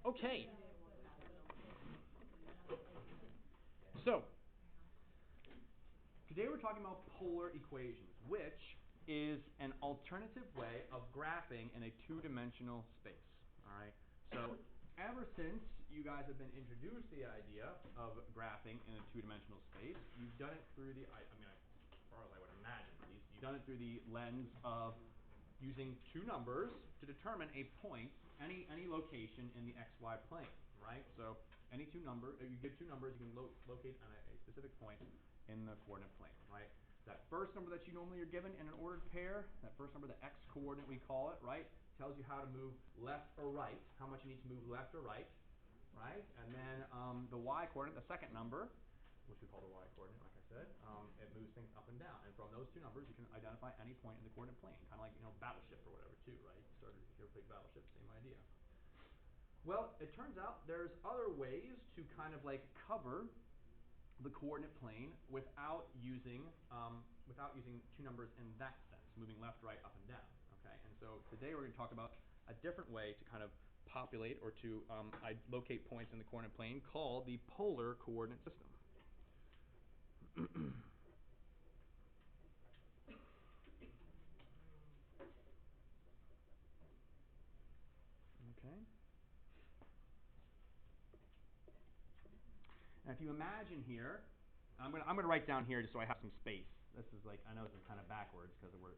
Okay. So, today we're talking about polar equations, which is an alternative way of graphing in a two-dimensional space. All right. So, ever since you guys have been introduced to the idea of graphing in a two-dimensional space, you've done it through the, as far as I would imagine at least, you've done it through the lens of using two numbers to determine a point, any location in the xy plane, right? So any two numbers, you give two numbers, you can locate on a specific point in the coordinate plane, right? That first number that you normally are given in an ordered pair, that first number, the x coordinate we call it, right, tells you how to move left or right, how much you need to move left or right, right? And then the y coordinate, the second number, which we call the y-coordinate, like I said, it moves things up and down. And from those two numbers, you can identify any point in the coordinate plane, kind of like, battleship or whatever, too, right? You started here, played battleship, same idea. Well, it turns out there's other ways to kind of like cover the coordinate plane without using two numbers in that sense, moving left, right, up, and down. Okay, and so today we're going to talk about a different way to kind of populate or to locate points in the coordinate plane called the polar coordinate system. Okay. And if you imagine here, I'm gonna write down here just so I have some space. This is like, I know this is kind of backwards because we're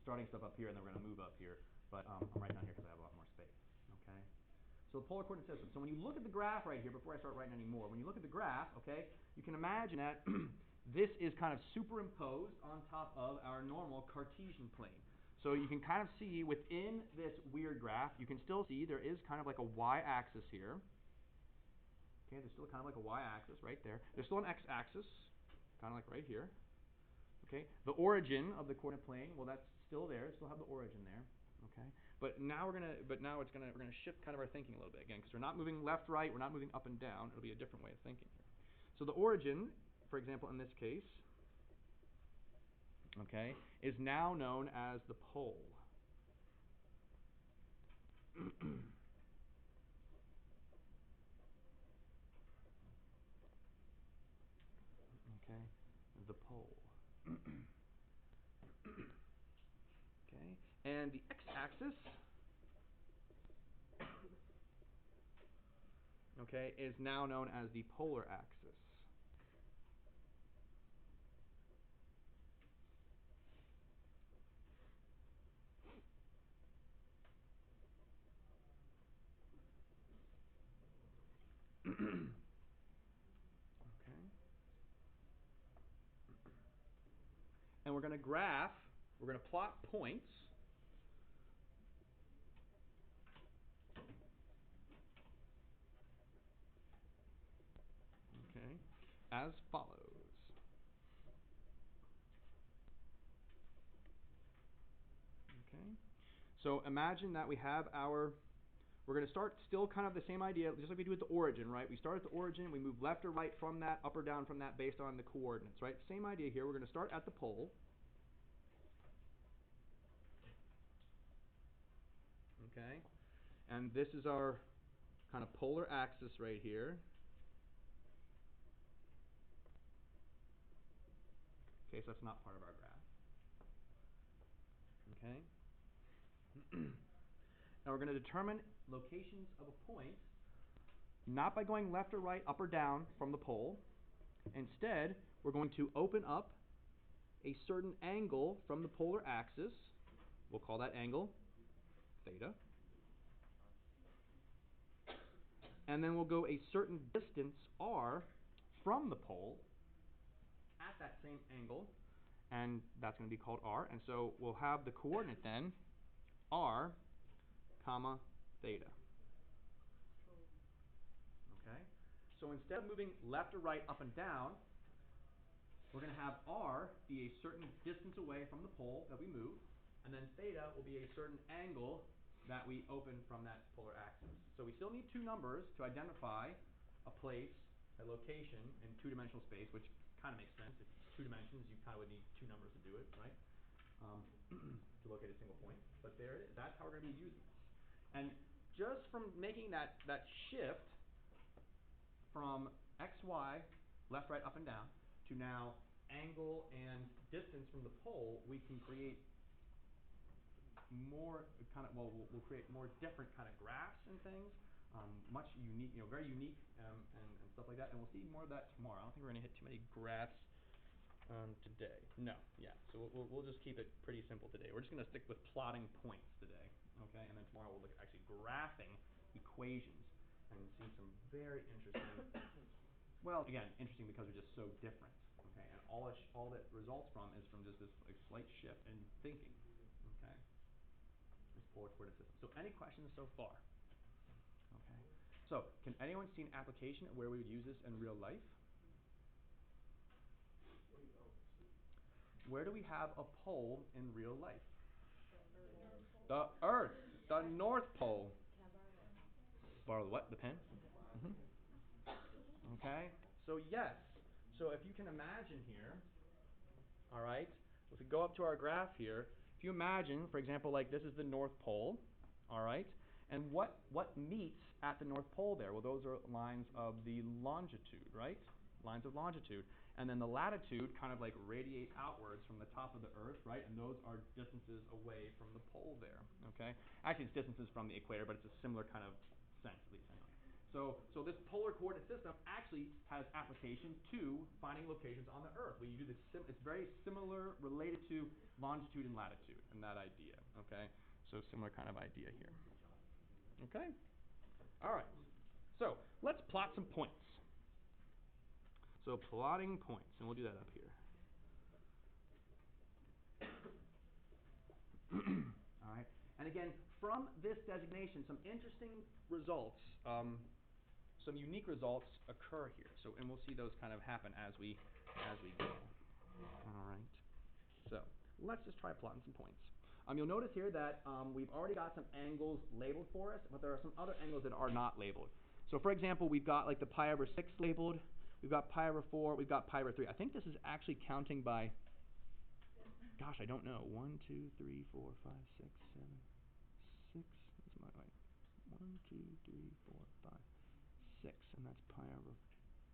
starting stuff up here and then we're going to move up here, but I'm writing down here because I have a lot more space. Okay. So the polar coordinate system. So when you look at the graph right here, before I start writing any more, when you look at the graph, okay, you can imagine that this is kind of superimposed on top of our normal Cartesian plane. So you can kind of see within this weird graph, you can still see there is kind of like a y-axis here. Okay, there's still kind of like a y-axis right there. There's still an x-axis, kind of like right here. Okay, the origin of the coordinate plane, well, that's still there. Still have the origin there. Okay, but now we're gonna shift kind of our thinking a little bit again, because we're not moving left, right. We're not moving up and down. It'll be a different way of thinking here. So the origin, for example, in this case, okay, is now known as the pole. Okay, the pole. Okay, and the x-axis, okay, is now known as the polar axis. Okay. And we're going to plot points okay, as follows. Okay. So imagine that we have we're going to start still kind of the same idea, just like we do with the origin, right? We start at the origin, we move left or right from that, up or down from that based on the coordinates, right? Same idea here. We're going to start at the pole. Okay. And this is our kind of polar axis right here. Okay, so that's not part of our graph. Okay. Now we're going to determine locations of a point not by going left or right, up or down from the pole. Instead, we're going to open up a certain angle from the polar axis. We'll call that angle theta. And then we'll go a certain distance r from the pole at that same angle, and that's going to be called r. And so we'll have the coordinate then r comma theta. Okay? So instead of moving left or right, up and down, we're going to have r be a certain distance away from the pole that we move, and then theta will be a certain angle that we open from that polar axis. So we still need two numbers to identify a place, a location in two-dimensional space, which kind of makes sense. If it's two dimensions, you kind of would need two numbers to do it, right? To locate a single point. But there it is. That's how we're going to be using this. And just from making that shift from XY, left, right, up, and down, to now angle and distance from the pole, we can create more we'll create more different kind of graphs and things, much unique, very unique, and stuff like that. And we'll see more of that tomorrow. I don't think we're going to hit too many graphs today. No, yeah. So we'll just keep it pretty simple today. We're just going to stick with plotting points today, okay? And then tomorrow we'll look at actually graphing equations and see some very interesting. Well, again, interesting because they're just so different, okay? And all that results from is from just this slight shift in thinking, okay? This polar coordinate system. So any questions so far? Okay. So can anyone see an application where we would use this in real life? Where do we have a pole in real life? The Earth, the North Pole. Borrow the what? The pen? Mm-hmm. Okay. So yes. So if you can imagine here, all right, if we go up to our graph here, if you imagine, for example, like this is the North Pole, all right, and what meets at the North Pole there? Well, those are lines of the longitude, right? Lines of longitude. And then the latitude kind of like radiates outwards from the top of the Earth, right? And those are distances away from the pole there, okay? Actually, it's distances from the equator, but it's a similar kind of sense, at least anyway. So this polar coordinate system actually has application to finding locations on the Earth. We do this. It's very similar, related to longitude and latitude, and that idea. Okay, so similar kind of idea here. Okay, all right. So let's plot some points. So plotting points, and we'll do that up here. All right, and again, from this designation, some interesting results. Some unique results occur here. So, and we'll see those kind of happen as we go. All right. So let's just try plotting some points. You'll notice here that we've already got some angles labeled for us, but there are some other angles that are not labeled. So, for example, we've got like the pi over 6 labeled. We've got pi over 4. We've got pi over 3. I think this is actually counting by. Gosh, I don't know. 1, 2, 3, 4, 5, 6, 7, 6. That's my right. 1, 2, 3, 4, 5. 6, and that's pi over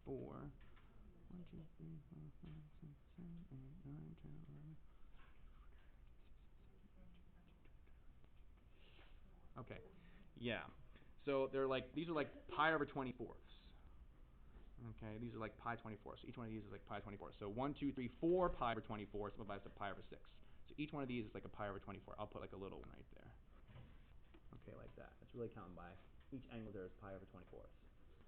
4. 1, 2, 3, 4, 5, 6, 7, 8, 9, 10, 11. Okay, yeah. So they're like, these are like pi over 24ths. Okay, these are like pi 24. So each one of these is like pi 24. So 1, 2, 3, 4 pi over 24 simplifies to pi over 6. So each one of these is like a pi over 24. I'll put like a little one right there. Okay, like that. That's really counting by each angle there is pi over 24.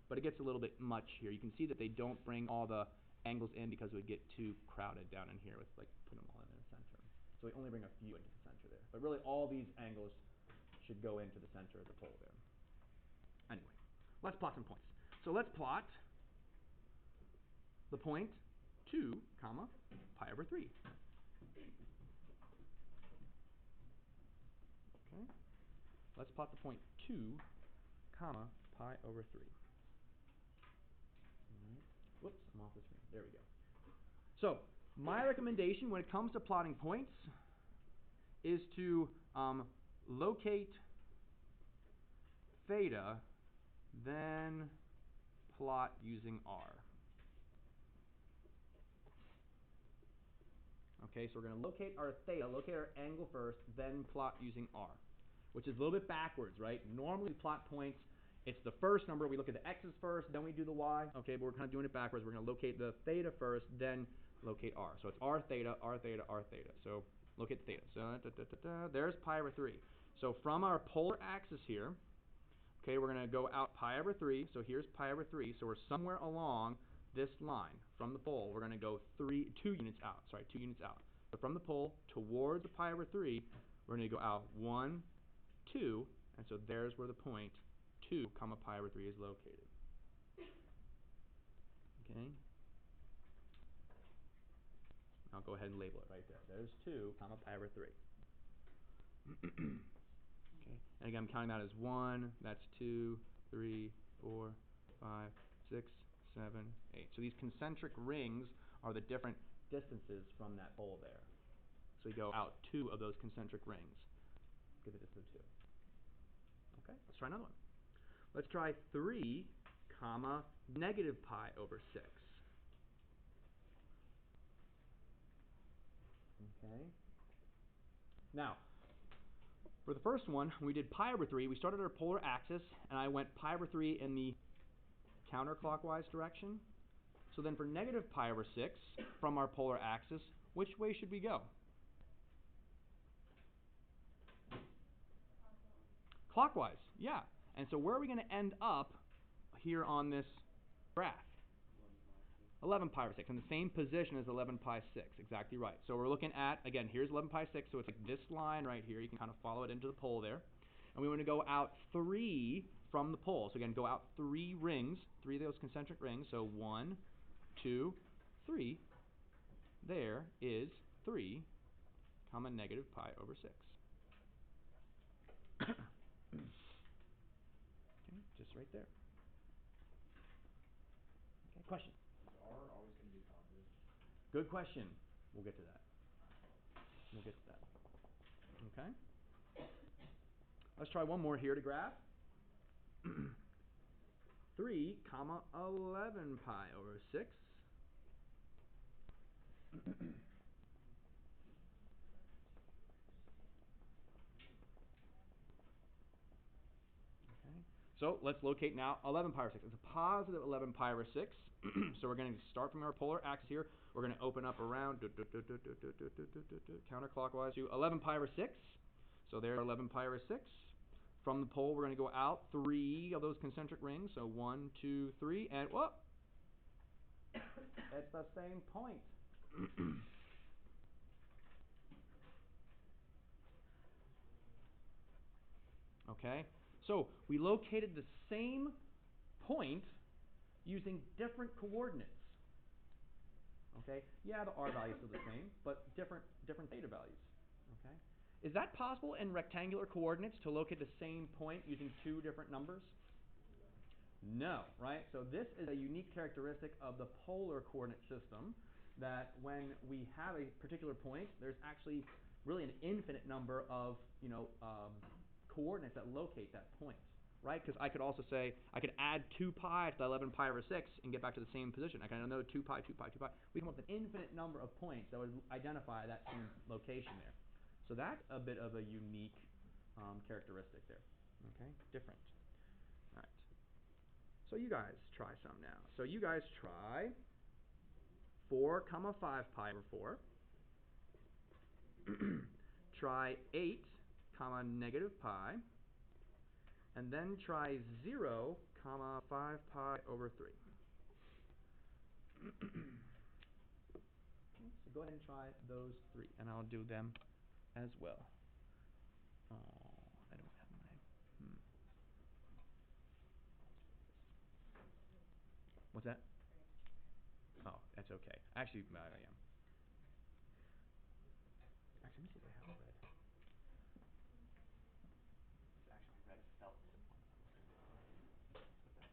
But it gets a little bit much here. You can see that they don't bring all the angles in because it would get too crowded down in here with like putting them all in the center. So we only bring a few into the center there. But really all these angles should go into the center of the pole there. Anyway, let's plot some points. So let's plot the point 2, comma, pi over 3. Okay. Let's plot the point 2, comma, pi over 3. All right. Whoops, I'm off the screen. There we go. So my recommendation when it comes to plotting points is to locate theta, then plot using r. Okay, so we're going to locate our theta, locate our angle first, then plot using r, which is a little bit backwards, right? Normally we plot points, it's the first number, we look at the x's first, then we do the y. Okay, but we're kind of doing it backwards. We're going to locate the theta first, then locate r. So it's r theta, r theta, r theta. So locate the theta. So there's pi over 3. So from our polar axis here, okay, we're going to go out pi over 3. So here's pi over 3. So we're somewhere along this line from the pole. We're going to go 2 units out. Sorry, 2 units out. So from the pole towards the pi over 3, we're going to go out 1, 2, and so there's where the point 2, comma pi over 3 is located. Okay. I'll go ahead and label it right there. There's 2, comma pi over 3. Okay. And again, I'm counting that as 1, that's 2, 3, 4, 5, 6, 7, 8. So these concentric rings are the different distances from that pole there. So we go out 2 of those concentric rings. Get the distance of 2. Okay, let's try another one. Let's try 3 comma negative pi over 6. Okay. Now, for the first one, when we did pi over 3, we started our polar axis, and I went pi over 3 in the counterclockwise direction. So then for negative pi over 6, from our polar axis, which way should we go? Clockwise, yeah. And so where are we going to end up here on this graph? 11 pi over 6, in the same position as 11 pi 6, exactly right. So we're looking at, again, here's 11 pi 6, so it's like this line right here. You can kind of follow it into the pole there. And we want to go out 3 from the pole. So again, go out 3 rings, 3 of those concentric rings. So 1, 2, 3. There is 3 comma negative pi over 6. Okay, just right there. Okay, question? Is R always going to be positive? Good question. We'll get to that. We'll get to that. Okay? Let's try one more here to graph. 3 comma 11 pi over 6. Okay. So let's locate now 11 pi over 6. It's a positive 11 pi over 6. So we're going to start from our polar axis here. We're going to open up around counterclockwise to 11 pi over 6. So there's 11 pi over 6. From the pole, we're going to go out 3 of those concentric rings. So 1, 2, 3, and whoop! It's the same point. Okay? So we located the same point using different coordinates. Okay? Yeah, the r value is still the same, but different theta values. Okay? Is that possible in rectangular coordinates to locate the same point using 2 different numbers? No, right? So this is a unique characteristic of the polar coordinate system, that when we have a particular point, there's actually really an infinite number of, coordinates that locate that point, right? Because I could also say, I could add 2 pi to 11 pi over 6 and get back to the same position. I can add another 2 pi, 2 pi, 2 pi. We come up with an infinite number of points that would identify that same location there. So that's a bit of a unique characteristic there. Okay, different. All right. So you guys try some now. So you guys try 4 comma 5 pi over 4. Try 8 comma negative pi. And then try 0 comma 5 pi over 3. Okay, so go ahead and try those 3, and I'll do them as well. Oh, I don't have my... What's that? Oh, that's okay. Actually, I am. Actually, let me see if I have red. It's actually red felt tip on it. What's that?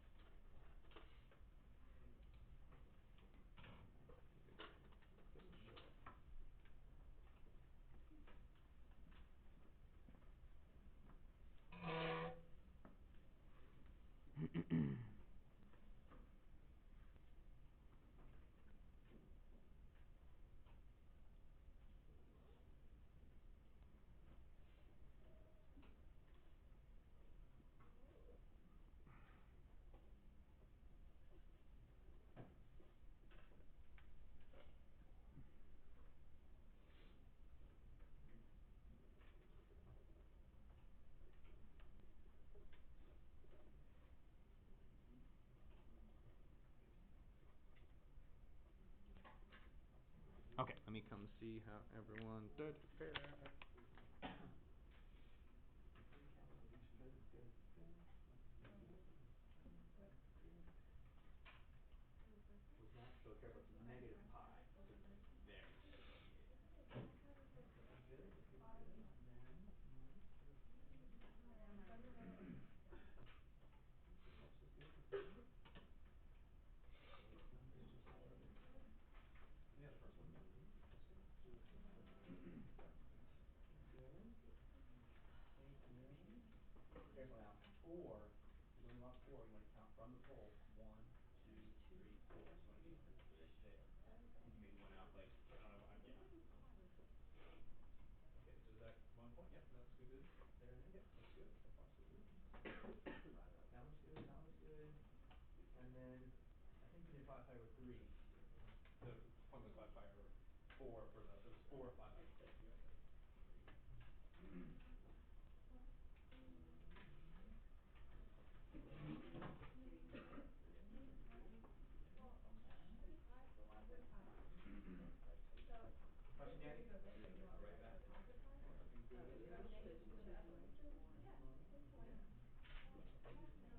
Okay, let me come see how everyone did here. What's that? So careful, it's negative pi. There. Yeah, the first one. Careful now. 4, so when you want 4, you want to count from the pole, 1, 2, 3, 4. So you want to be right there. You can maybe one out, like, I don't know, yeah. Okay, so is that 1 point? Yep, that's good. There and there, yep, that's good. So far, so good. That one's good, that one's good. And then, I think you did 5 pi over 3. The point was 5 pi over 4 for the, it was 4 or 5 pi over 4. Question, Danny? Right back. Looking good.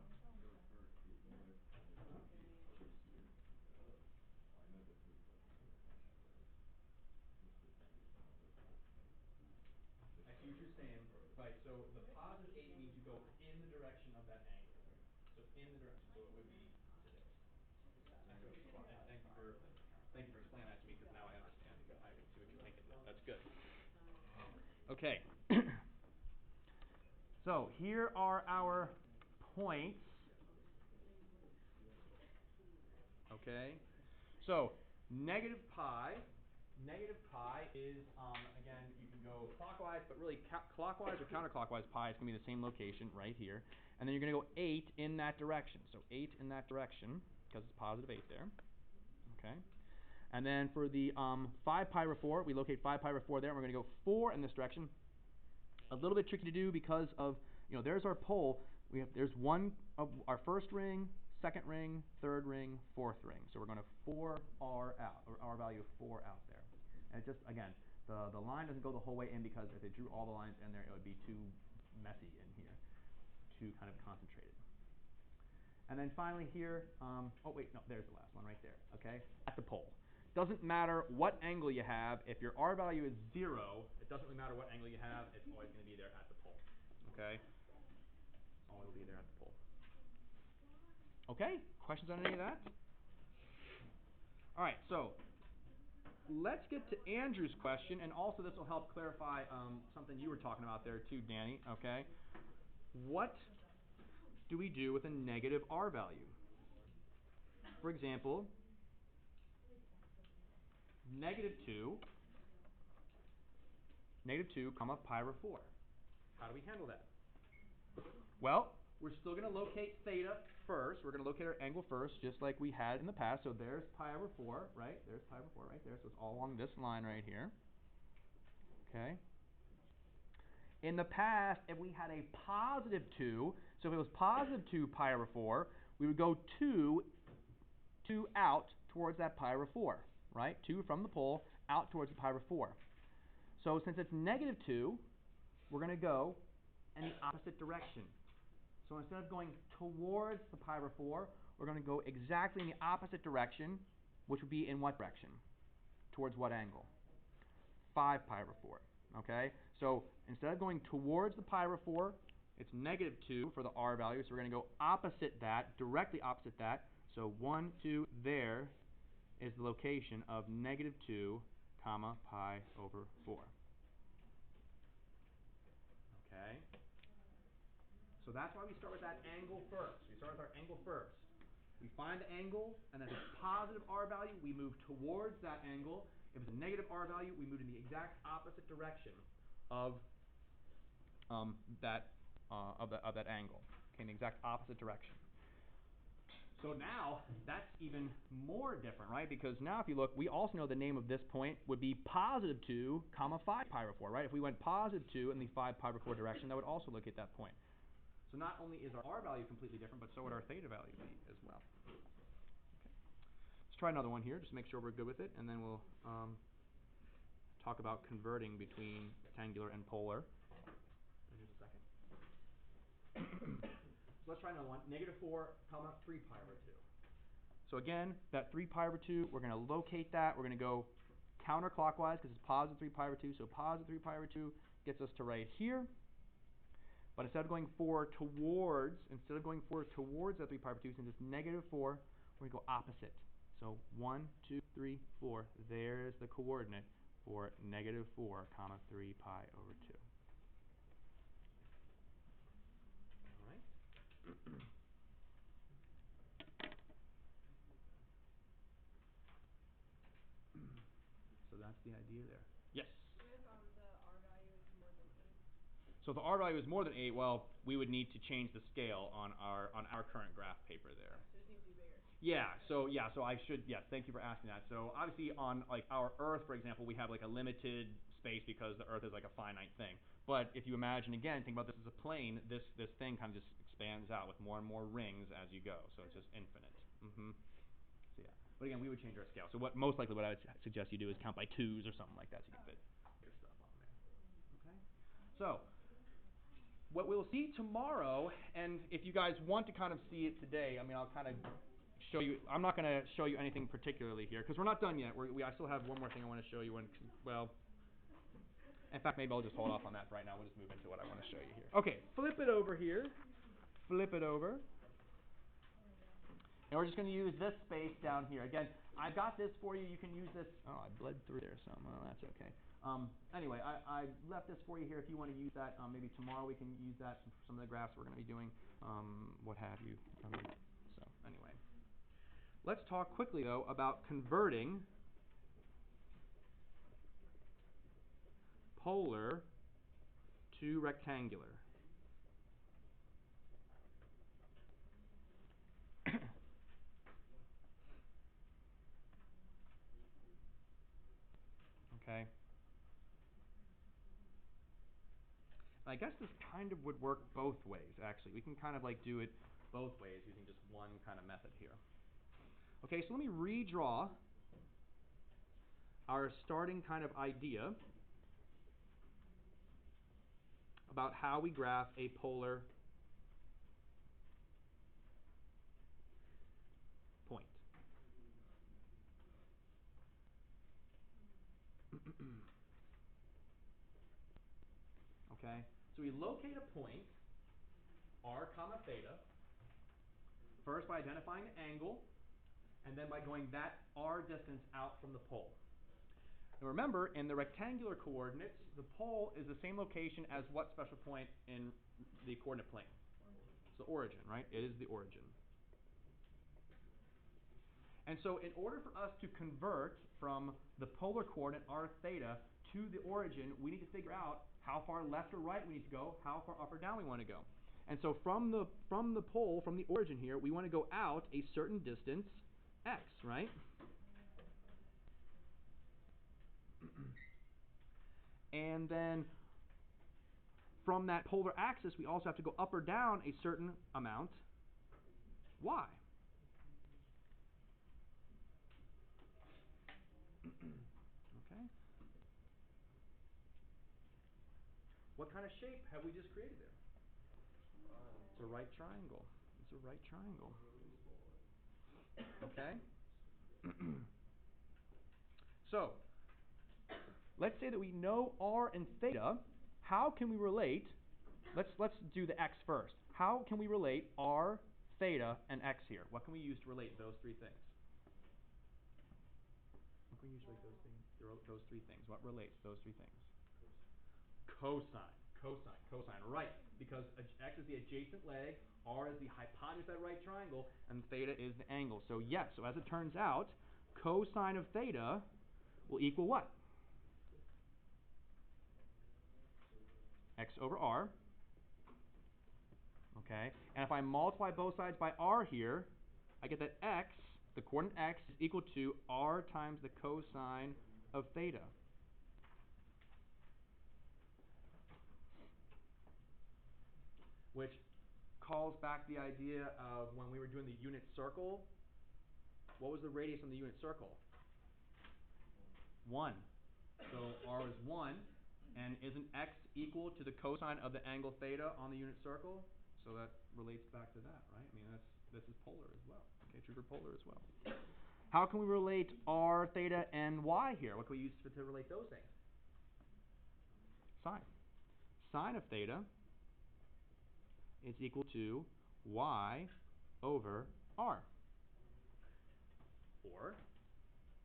I see what you're saying. Right, so the positive 8 means you go in the direction of that angle. So in the direction, so it would be to this. I see what you're saying. And thank you for explaining that to me, because now I understand. I see what you're thinking now. That's good. Okay. So here are our points. Okay. So negative pi is, again, you can go clockwise, but really clockwise or counterclockwise pi is going to be the same location right here. And then you're going to go 8 in that direction. So 8 in that direction, because it's positive 8 there. Okay. And then for the 5 pi over 4, we locate 5 pi over 4 there, and we're going to go 4 in this direction. A little bit tricky to do because of, there's our pole. There's one of our first ring, second ring, third ring, fourth ring. So we're going to 4R out, or R value of 4 out there. And it just, again, the line doesn't go the whole way in, because if they drew all the lines in there, it would be too messy in here, too kind of concentrated. And then finally here, oh wait, no, there's the last one right there, okay? At the pole. Doesn't matter what angle you have, if your R value is 0, it doesn't really matter what angle you have, it's always going to be there at the pole, okay? Always will be there at the pole. Okay, questions on any of that? All right, so let's get to Andrew's question, and also this will help clarify something you were talking about there too, Danny, okay? What do we do with a negative R value? For example, negative 2, comma, pi over 4. How do we handle that? Well, we're still going to locate theta first. We're going to locate our angle first, just like we had in the past. So there's pi over 4, right? There's pi over 4 right there. So it's all along this line right here. Okay. In the past, if we had a positive 2, so if it was positive 2 pi over 4, we would go 2 out towards that pi over 4, right? 2 from the pole out towards the pi over 4. So since it's negative 2, we're going to go in the opposite direction. So instead of going towards the pi over 4, we're going to go exactly in the opposite direction, which would be in what direction? Towards what angle? 5 pi over 4. Okay? So instead of going towards the pi over 4, it's negative 2 for the R value, so we're going to go opposite that, directly opposite that. So 1, 2, there is the location of negative 2, comma, pi over 4. Okay? So that's why we start with that angle first. We start with our angle first. We find the angle, and if it's a positive R value, we move towards that angle. If it's a negative R value, we move in the exact opposite direction of that angle. Okay, in the exact opposite direction. So now that's even more different, right? Because now if you look, we also know the name of this point would be positive 2, comma 5 pi over 4, right? If we went positive 2 in the 5 pi over 4 direction, that would also locate that point. So not only is our R value completely different, but so would our theta value be as well. Okay. Let's try another one here, just to make sure we're good with it, and then we'll talk about converting between rectangular and polar in just a second. So let's try another one. Negative 4, comma, 3 pi over 2. So again, that 3 pi over 2, we're going to locate that. We're going to go counterclockwise, because it's positive 3 pi over 2. So positive 3 pi over 2 gets us to right here. But instead of going forward towards that 3 pi over 2, since it's negative 4, we're going to go opposite. So 1, 2, 3, 4. There's the coordinate for negative 4, comma, 3 pi over 2. All right. that's the idea there. Yes? What if the R value is more than 8? So if the R value is more than 8, well, we would need to change the scale on our current graph paper there. So it needs to be bigger. So I should, yes, thank you for asking that. So obviously on like our Earth, for example, we have like a limited space because the Earth is like a finite thing. But if you imagine again, think about this as a plane, this thing kind of just expands out with more and more rings as you go. So it's just infinite. So yeah. But again, we would change our scale. So most likely what I would suggest you do is count by 2s or something like that so you can fit your stuff on there. Okay? So what we'll see tomorrow, and if you guys want to kind of see it today, I mean, I'll kind of show you. I'm not going to show you anything particularly here because we're not done yet. I still have one more thing I want to show you. In fact, maybe I'll just hold off on that for right now. We'll just move into what I want to show you here. Okay, flip it over here. Flip it over. And we're just going to use this space down here. Again, I've got this for you. You can use this. Oh, I bled through there some. Oh, that's okay. Anyway, I left this for you here if you want to use that. Maybe tomorrow we can use that for some of the graphs we're going to be doing, what have you. So anyway. Let's talk quickly, though, about converting polar to rectangular. Okay. I guess this kind of would work both ways, actually. We can kind of like do it both ways using just one kind of method here. Okay, so let me redraw our starting kind of idea about how we graph a polar point. Okay, so we locate a point, r comma theta, first by identifying the angle, and then by going that r distance out from the pole. Now remember, in the rectangular coordinates, the pole is the same location as what special point in the coordinate plane? It's the origin, right? It is the origin. And so in order for us to convert from the polar coordinate r theta to the origin, we need to figure out how far left or right we need to go, how far up or down we want to go. And so from the pole, from the origin here, we want to go out a certain distance, x, right? And then from that polar axis, we also have to go up or down a certain amount, y. Okay. What kind of shape have we just created there? It's a right triangle. It's a right triangle. Okay? So, let's say that we know r and theta. How can we relate? Let's do the x first. How can we relate r, theta, and x here? What can we use to relate those three things? What can we use to relate those three things? What relates those three things? Cosine. Cosine. Right. Because x is the adjacent leg, r is the hypotenuse of that right triangle, and theta is the angle. So yes, so as it turns out, cosine of theta will equal what? X over r. Okay, and if I multiply both sides by r here, I get that x, the coordinate x, is equal to r times the cosine of theta. Which calls back the idea of when we were doing the unit circle. What was the radius on the unit circle? 1. So r is 1. And isn't x equal to the cosine of the angle theta on the unit circle? So that relates back to that, right? I mean, this is polar as well. Okay, true for polar as well. How can we relate r, theta, and y here? What can we use to relate those things? Sine. Sine of theta is equal to y over r. Or,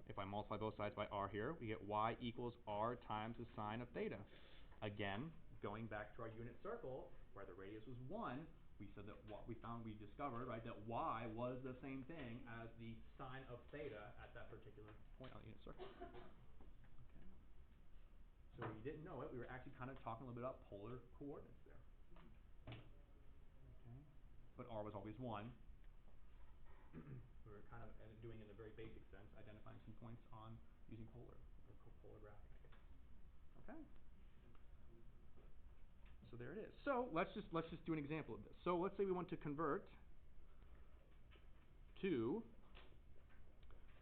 if I multiply both sides by r here, we get y equals r times the sine of theta. Again, going back to our unit circle, where the radius was 1, we said that what we discovered, right, that y was the same thing as the sine of theta at that particular point on the unit circle. Okay. So if you didn't know it, we were actually kind of talking a little bit about polar coordinates there. Okay. But R was always 1. We were kind of doing it in a very basic sense, identifying some points on using polar, or polar graphing, I guess. Okay. So there it is. So let's just do an example of this. So let's say we want to convert two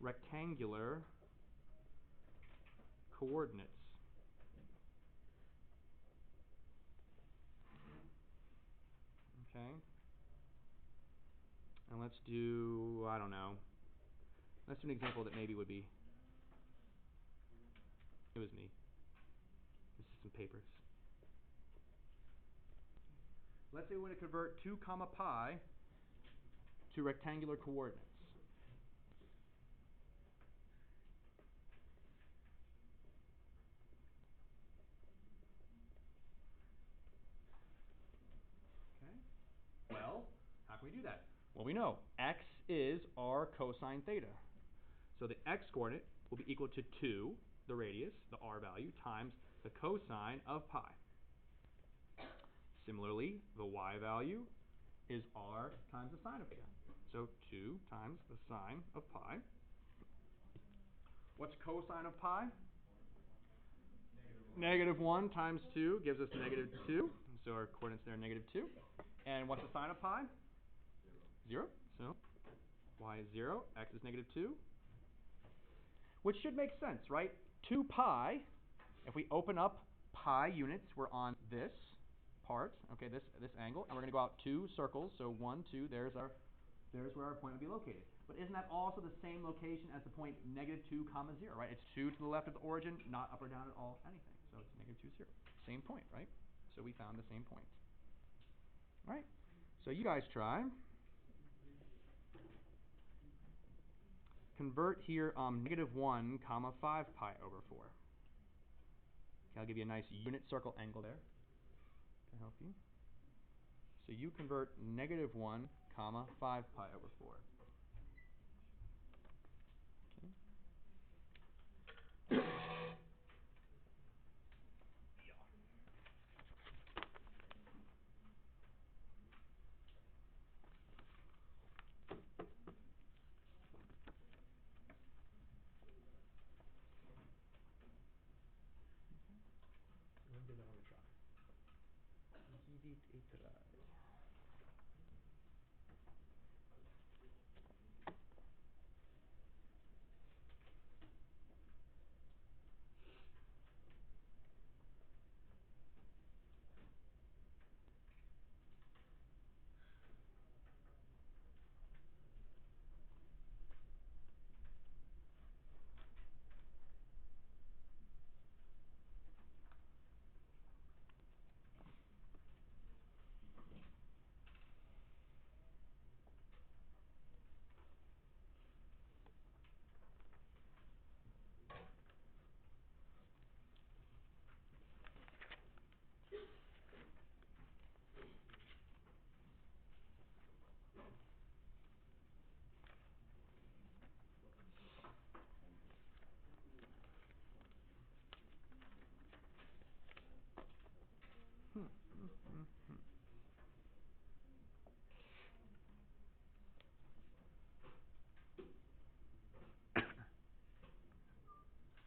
rectangular coordinates. Okay. And let's do, I don't know. Let's do an example that maybe would be, it was me. This is some papers. Let's say we want to convert 2 comma pi to rectangular coordinates. Okay. Well, how can we do that? Well, we know x is r cosine theta. So the x coordinate will be equal to 2, the radius, the r value, times the cosine of pi. Similarly, the y value is r times the sine of theta. So 2 times the sine of pi. What's cosine of pi? -1 times 2 gives us -2. So our coordinates there are -2. And what's the sine of pi? 0. So y is 0, x is -2. Which should make sense, right? 2 pi, if we open up pi units, we're on this part, okay, this angle, and we're going to go out 2 circles. So 1, 2, there's where our point would be located. But isn't that also the same location as the point -2 comma 0, right? It's 2 to the left of the origin, not up or down at all, anything. So it's -2, 0. Same point, right? So we found the same point. All right? So you guys try. Convert here -1 comma 5 pi over 4. Okay, I'll give you a nice unit circle angle there to help you. So you convert -1 comma 5 pi over 4. Okay.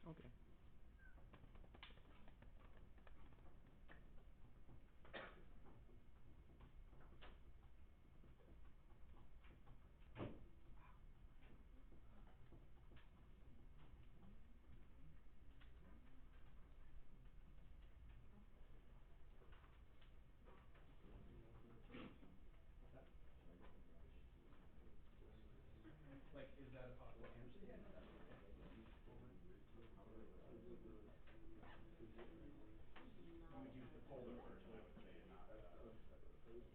Okay. Like, is that a possible answer? Yeah, no, that's okay. You would use the polar version, I would say, and not That's the... untitled chapter,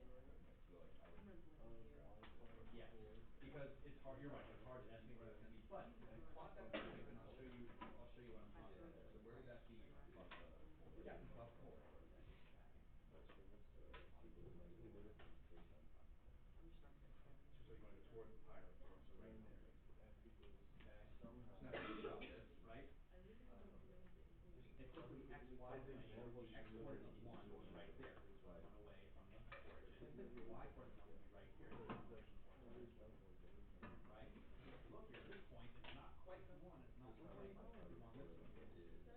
right? I'm gonna blend here. Yes, because it's hard. You're right. It's hard to estimate where that's going to be. But plot that for me, and I'll show you. I'll show you what I'm talking about. So where would that be? Yeah, plot the polar. I'm just not good at polar. So you want to go towards the pi over 4, so right there. Okay. So now think about this, right? I literally don't know the If this was the xy y coordinate, the x coordinate of 1 will be right there, because it's 1 away from the origin. The y coordinate of 1 will be right here, because it's 1 away from the origin. Right? So if you look here, this point is not quite 1, it's not quite 1 this way.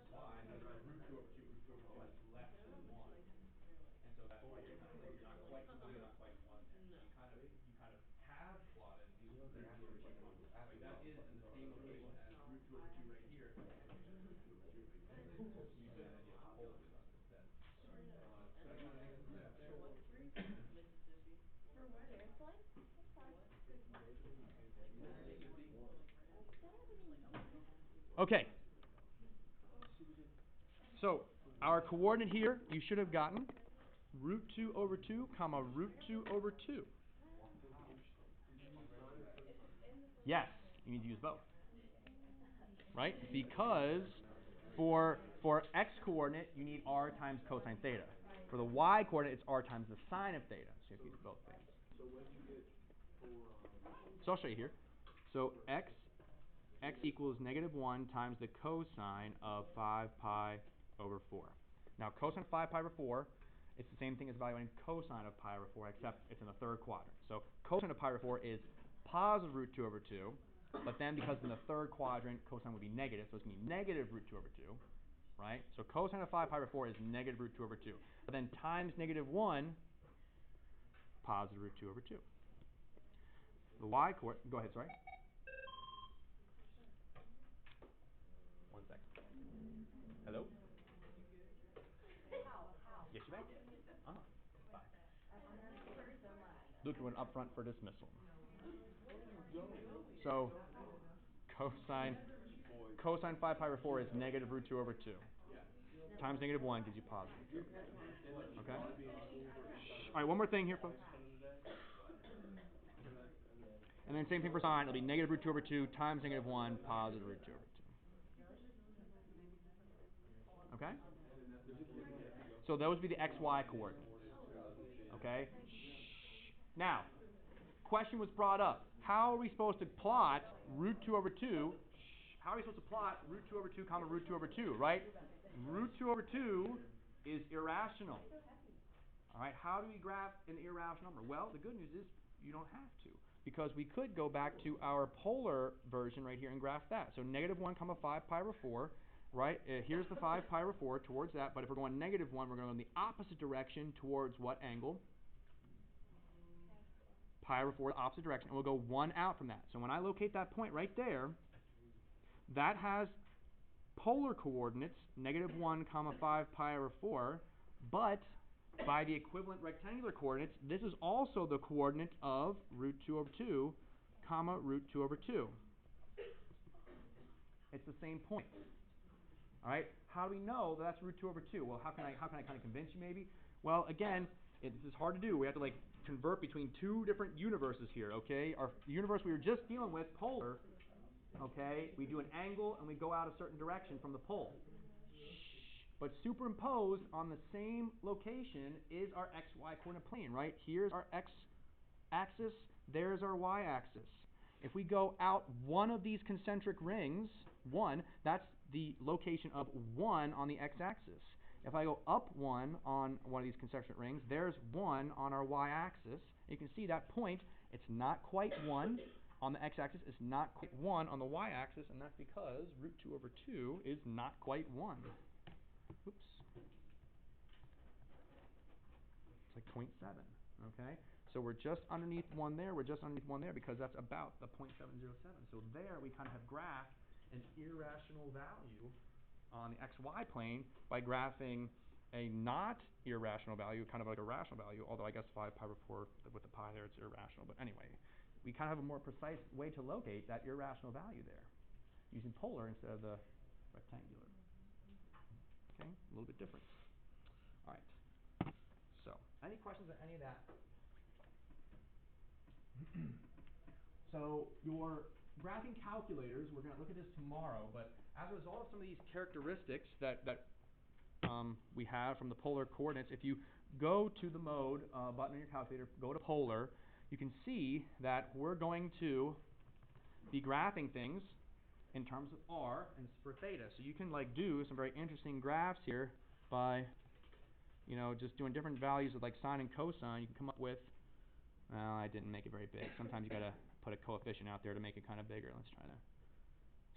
Why? Because it's root 2 over 2. Root 2 over 2 is less than 1. And so that's why you're kind of like, you're not quite 2, you're not quite 1 there. So you kind of have plotted these root 2 over 2 numbers. Right? That is in the same location as root 2 over 2 right here, and root 2 over 2 right here. So you get an idea of the polar stuff instead. Does that kind of make sense? Mississippi. For what? Airplane? That's fine. Mississippi. Okay. So our coordinate here, you should have gotten root 2 over 2, comma, root 2 over 2. Yes, you need to use both. Right? Because for x coordinate, you need r times cosine theta. For the y coordinate, it's r times the sine of theta. So you have to use both things. So what did you get for, So I'll show you here. So x equals -1 times the cosine of 5 pi over 4. Now cosine of 5 pi over 4, it's the same thing as evaluating cosine of pi over 4, except it's in the third quadrant. So cosine of pi over 4 is positive root 2 over 2, but then because in the third quadrant cosine would be negative, so it's going to be negative root 2 over 2, right? So cosine of 5 pi over 4 is negative root 2 over 2. But then times -1, positive root 2 over 2. The y coordinate, go ahead, sorry. One second. Hello? Yes, you may. Bye. Luke went up front for dismissal. So, cosine 5 pi over 4 is negative root 2 over 2. Times -1 gives you positive 2. Okay? All right, one more thing here, folks. And then same thing for sine. It'll be negative root 2 over 2 times -1, positive root 2 over 2. Okay? So those would be the xy coordinates. Okay? Now, question was brought up. How are we supposed to plot root 2 over 2? How are we supposed to plot root 2 over 2 comma root 2 over 2, right? Root 2 over 2 is irrational. All right, how do we graph an irrational number? Well, the good news is you don't have to, because we could go back to our polar version right here and graph that. So -1 comma 5 pi over 4, right? Here's the 5 pi over 4 towards that, but if we're going -1, we're going in the opposite direction towards what angle? Pi over 4, the opposite direction, and we'll go 1 out from that. So when I locate that point right there, that has polar coordinates, -1 comma 5 pi over 4, but by the equivalent rectangular coordinates, this is also the coordinate of root 2 over 2, comma root 2 over 2. It's the same point. All right? How do we know that that's root 2 over 2? Well, how can I kind of convince you maybe? Well, again, this is hard to do. We have to convert between two different universes here, okay? Our universe we were just dealing with, polar, okay? We do an angle and we go out a certain direction from the pole. But superimposed on the same location is our xy coordinate plane, right? Here's our x-axis, there's our y-axis. If we go out one of these concentric rings, 1, that's the location of 1 on the x-axis. If I go up 1 on one of these concentric rings, there's 1 on our y-axis. You can see that point, it's not quite 1 on the x-axis, it's not quite 1 on the y-axis, and that's because root 2 over 2 is not quite 1. Oops. It's like 0.7, okay? So we're just underneath 1 there, we're just underneath 1 there, because that's about the 0.707. So there we kind of have graphed an irrational value on the xy plane by graphing a not irrational value, kind of like a rational value, although I guess 5 pi over 4, with the pi there, it's irrational. But anyway, we kind of have a more precise way to locate that irrational value there, using polar instead of the rectangular. Okay, a little bit different. All right. So, any questions on any of that? So, your graphing calculators, we're going to look at this tomorrow, but as a result of some of these characteristics that we have from the polar coordinates, if you go to the mode button on your calculator, go to polar, you can see that we're going to be graphing things in terms of r and for theta. So you can do some very interesting graphs here by, just doing different values of like sine and cosine, you can come up with, well, I didn't make it very big. Sometimes you gotta put a coefficient out there to make it kind of bigger. Let's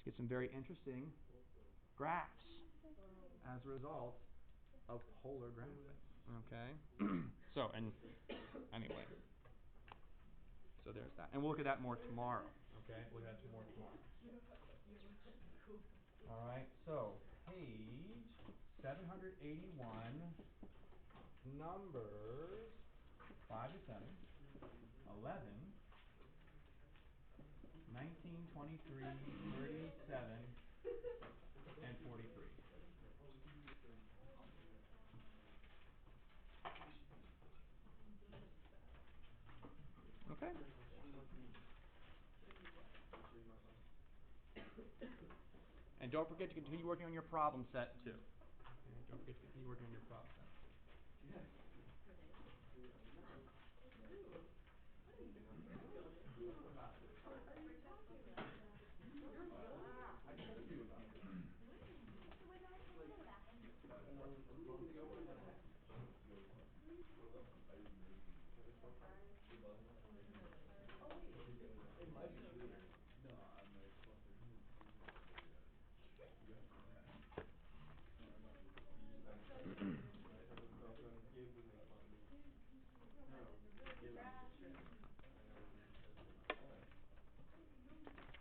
get some very interesting graphs as a result of polar graphing. Okay? So, and anyway. So there's that. And we'll look at that more tomorrow. Okay? We'll look at that more tomorrow. All right, so page 781, numbers 5 to 7, 11, 19, 23, 37, and 43. Okay? And don't forget to continue working on your problem set too. Okay? Don't forget to continue working on your problem set.